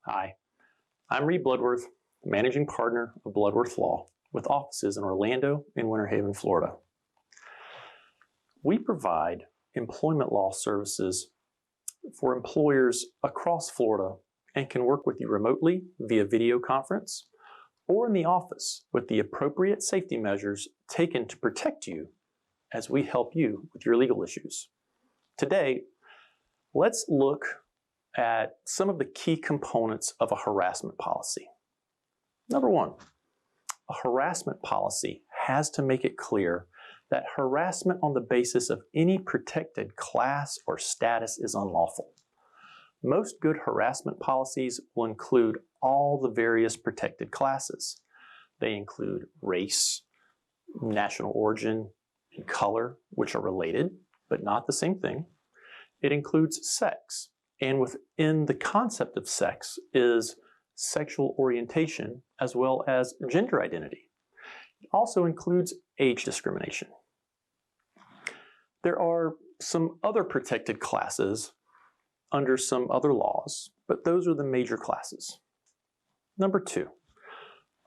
Hi, I'm Reed Bloodworth, Managing Partner of Bloodworth Law, with offices in Orlando and Winter Haven, Florida. We provide employment law services for employers across Florida and can work with you remotely via video conference or in the office with the appropriate safety measures taken to protect you as we help you with your legal issues. Today, let's look at some of the key components of a harassment policy. Number one, a harassment policy has to make it clear that harassment on the basis of any protected class or status is unlawful. Most good harassment policies will include all the various protected classes. They include race, national origin, and color, which are related, but not the same thing. It includes sex, and within the concept of sex is sexual orientation as well as gender identity. It also includes age discrimination. There are some other protected classes under some other laws, but those are the major classes. Number two,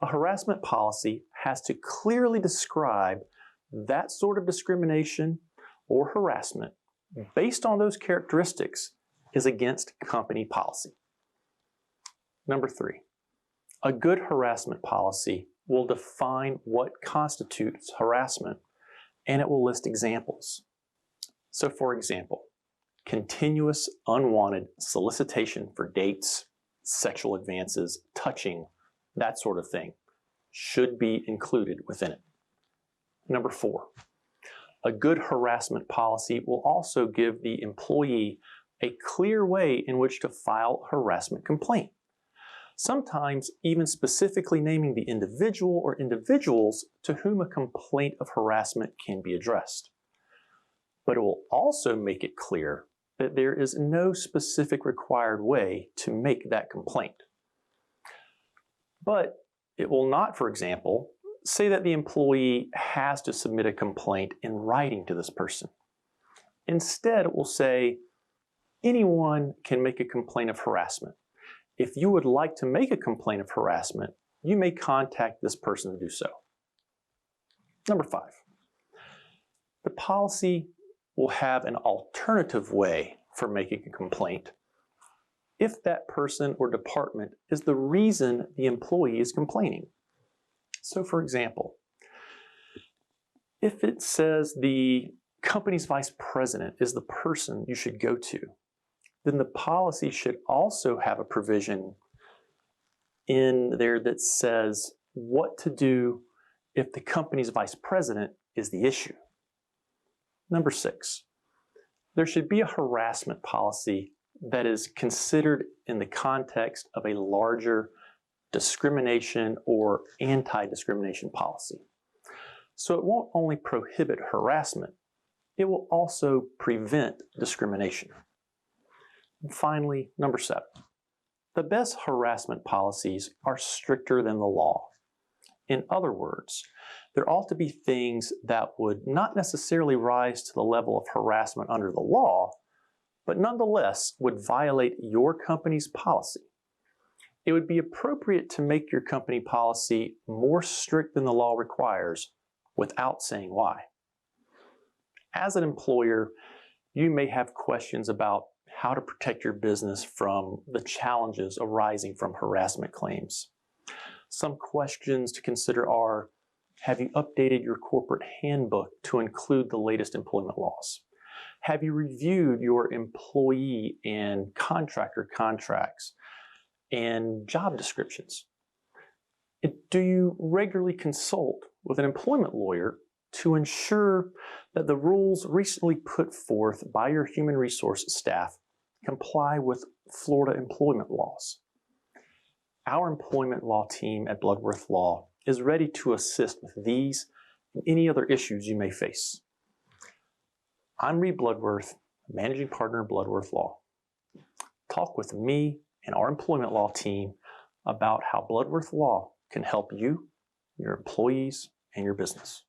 a harassment policy has to clearly describe that sort of discrimination or harassment based on those characteristics is against company policy. Number three, a good harassment policy will define what constitutes harassment, and it will list examples. So for example, continuous unwanted solicitation for dates, sexual advances, touching, that sort of thing should be included within it. Number four, a good harassment policy will also give the employee a clear way in which to file a harassment complaint. Sometimes even specifically naming the individual or individuals to whom a complaint of harassment can be addressed. But it will also make it clear that there is no specific required way to make that complaint. But it will not, for example, say that the employee has to submit a complaint in writing to this person. Instead, it will say, anyone can make a complaint of harassment. If you would like to make a complaint of harassment, you may contact this person to do so. Number five, the policy will have an alternative way for making a complaint if that person or department is the reason the employee is complaining. So for example, if it says the company's vice president is the person you should go to, then the policy should also have a provision in there that says what to do if the company's vice president is the issue. Number six, there should be a harassment policy that is considered in the context of a larger discrimination or anti-discrimination policy. So it won't only prohibit harassment, it will also prevent discrimination. And finally, number seven, the best harassment policies are stricter than the law. In other words, there ought to be things that would not necessarily rise to the level of harassment under the law, but nonetheless would violate your company's policy. It would be appropriate to make your company policy more strict than the law requires without saying why. As an employer, you may have questions about how to protect your business from the challenges arising from harassment claims. Some questions to consider are, have you updated your corporate handbook to include the latest employment laws? Have you reviewed your employee and contractor contracts and job descriptions? Do you regularly consult with an employment lawyer to ensure that the rules recently put forth by your human resources staff comply with Florida employment laws? Our employment law team at Bloodworth Law is ready to assist with these and any other issues you may face. I'm Reed Bloodworth, Managing Partner of Bloodworth Law. Talk with me and our employment law team about how Bloodworth Law can help you, your employees, and your business.